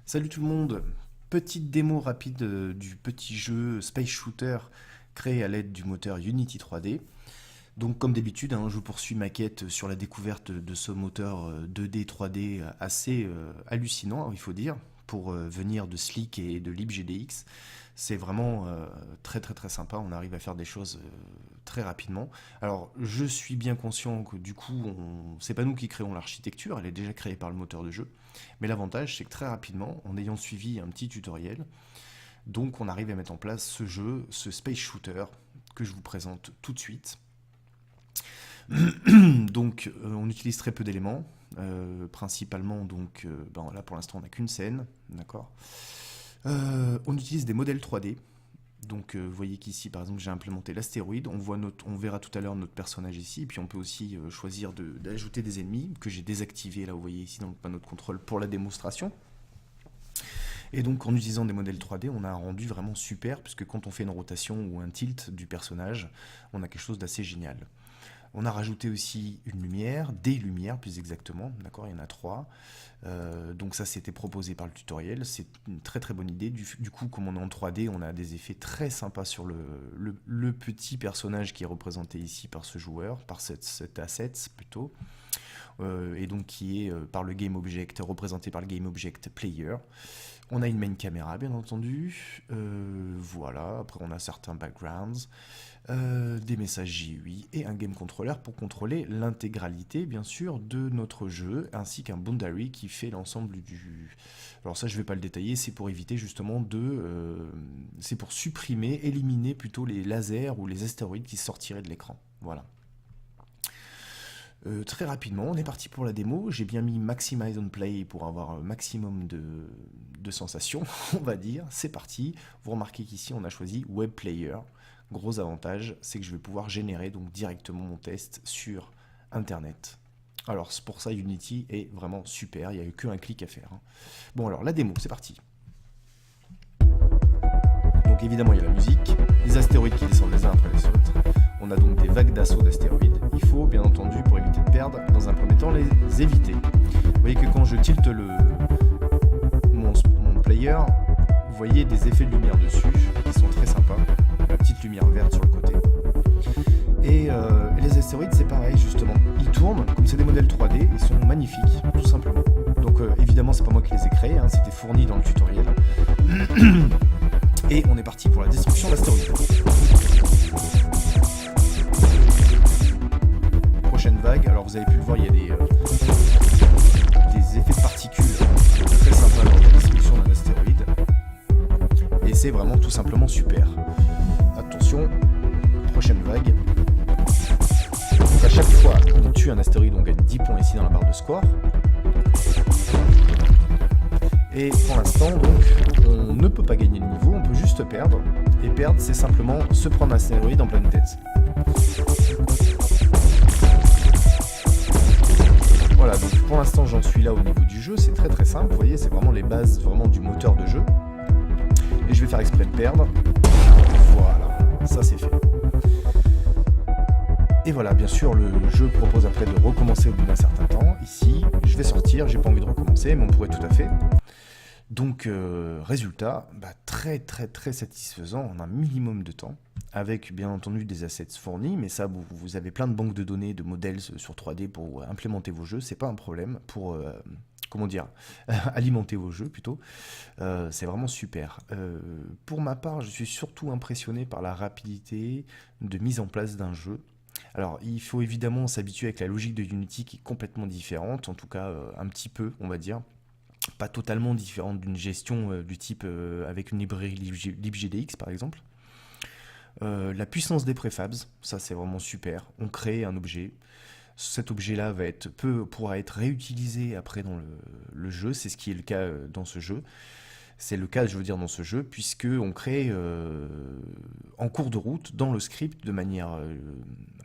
Salut tout le monde, petite démo rapide du petit jeu Space Shooter créé à l'aide du moteur Unity 3D. Donc comme d'habitude, je poursuis ma quête sur la découverte de ce moteur 2D 3D assez hallucinant, il faut dire, pour venir de Slick et de LibGDX. C'est vraiment très très très sympa, on arrive à faire des choses très rapidement. Alors je suis bien conscient que du coup, c'est pas nous qui créons l'architecture, elle est déjà créée par le moteur de jeu. Mais l'avantage c'est que très rapidement, en ayant suivi un petit tutoriel, donc on arrive à mettre en place ce jeu, ce Space Shooter, que je vous présente tout de suite. Donc on utilise très peu d'éléments, principalement donc là pour l'instant on n'a qu'une scène, d'accord. On utilise des modèles 3D. Donc vous voyez qu'ici par exemple j'ai implémenté l'astéroïde, on verra tout à l'heure notre personnage ici, et puis on peut aussi choisir d'ajouter des ennemis que j'ai désactivés là vous voyez ici dans le panneau de contrôle pour la démonstration. Et donc en utilisant des modèles 3D on a un rendu vraiment super puisque quand on fait une rotation ou un tilt du personnage on a quelque chose d'assez génial. On a rajouté aussi une lumière, des lumières plus exactement, d'accord, il y en a trois. Donc ça c'était proposé par le tutoriel, c'est une très très bonne idée. Du coup, comme on est en 3D, on a des effets très sympas sur le petit personnage qui est représenté ici par ce joueur, par cet asset plutôt. Et donc qui est par le Game Object, représenté par le Game Object Player. On a une main caméra bien entendu, voilà, après on a certains backgrounds, des messages GUI et un game controller pour contrôler l'intégralité bien sûr de notre jeu, ainsi qu'un boundary qui fait l'ensemble du... Alors ça je vais pas le détailler, c'est pour éviter justement c'est pour supprimer, éliminer plutôt les lasers ou les astéroïdes qui sortiraient de l'écran, voilà. Très rapidement, on est parti pour la démo. J'ai bien mis Maximize on Play pour avoir un maximum de sensations, on va dire. C'est parti. Vous remarquez qu'ici, on a choisi Web Player. Gros avantage, c'est que je vais pouvoir générer donc directement mon test sur Internet. Alors, pour ça, Unity est vraiment super. Il n'y a eu qu'un clic à faire. Bon, alors, la démo, c'est parti. Donc, évidemment, il y a la musique, les astéroïdes qui descendent les uns après les autres. On a donc des vagues d'assaut d'astéroïdes. Il faut, bien entendu, pour éviter de perdre, dans un premier temps, les éviter. Vous voyez que quand je tilte mon player, vous voyez des effets de lumière dessus qui sont très sympas. La petite lumière verte sur le côté. Et les astéroïdes, c'est pareil, justement. Ils tournent, comme c'est des modèles 3D, ils sont magnifiques, tout simplement. Donc, évidemment, c'est pas moi qui les ai créés, c'était fourni dans le tutoriel. Et on est parti pour la destruction d'astéroïdes. Prochaine vague, alors vous avez pu le voir, il y a des effets de particules très sympas lors de la destruction d'un astéroïde. Et c'est vraiment tout simplement super. Attention, prochaine vague. Donc à chaque fois qu'on tue un astéroïde, on gagne 10 points ici dans la barre de score. Et pour l'instant, donc, on ne peut pas gagner le niveau, on peut juste perdre. Et perdre, c'est simplement se prendre un astéroïde en pleine tête. Voilà, donc pour l'instant j'en suis là au niveau du jeu, c'est très très simple, vous voyez, c'est vraiment les bases vraiment du moteur de jeu. Et je vais faire exprès de perdre. Voilà, ça c'est fait. Et voilà, bien sûr, le jeu propose après de recommencer au bout d'un certain temps. Ici, je vais sortir, j'ai pas envie de recommencer, mais on pourrait tout à fait. Donc, résultat, très très très satisfaisant en un minimum de temps, avec bien entendu des assets fournis, mais ça, vous avez plein de banques de données, de modèles sur 3D pour implémenter vos jeux, c'est pas un problème pour, comment dire, alimenter vos jeux plutôt, c'est vraiment super. Pour ma part, je suis surtout impressionné par la rapidité de mise en place d'un jeu. Alors, il faut évidemment s'habituer avec la logique de Unity qui est complètement différente, en tout cas un petit peu, on va dire. Pas totalement différente d'une gestion du type avec une librairie libgdx par exemple. La puissance des préfabs, ça c'est vraiment super. On crée un objet. Cet objet-là pourra être réutilisé après dans le jeu. C'est ce qui est le cas dans ce jeu. C'est le cas, je veux dire, dans ce jeu, puisque on crée en cours de route, dans le script, de manière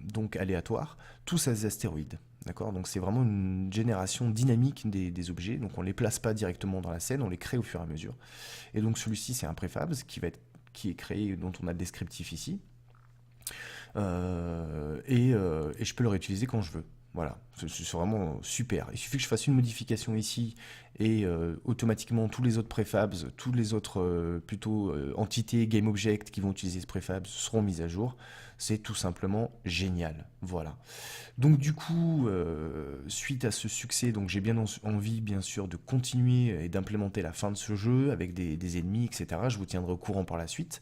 donc aléatoire, tous ces astéroïdes. D'accord, donc c'est vraiment une génération dynamique des objets, donc on ne les place pas directement dans la scène, on les crée au fur et à mesure. Et donc celui-ci c'est un préfab qui est créé, dont on a le descriptif ici, et je peux le réutiliser quand je veux. Voilà, c'est vraiment super. Il suffit que je fasse une modification ici et automatiquement tous les autres prefabs, tous les autres entités GameObject qui vont utiliser ce prefab seront mises à jour. C'est tout simplement génial. Voilà. Donc du coup, suite à ce succès, donc j'ai bien envie bien sûr de continuer et d'implémenter la fin de ce jeu avec des ennemis, etc. Je vous tiendrai au courant par la suite.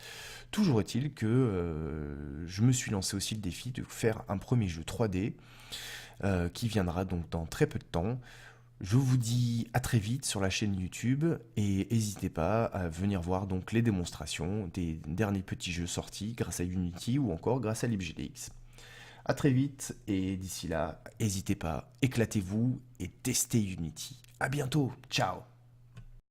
Toujours est-il que je me suis lancé aussi le défi de faire un premier jeu 3D qui viendra donc dans très peu de temps. Je vous dis à très vite sur la chaîne YouTube et n'hésitez pas à venir voir donc les démonstrations des derniers petits jeux sortis grâce à Unity ou encore grâce à LibGDX. A très vite et d'ici là, n'hésitez pas, éclatez-vous et testez Unity. À bientôt, ciao.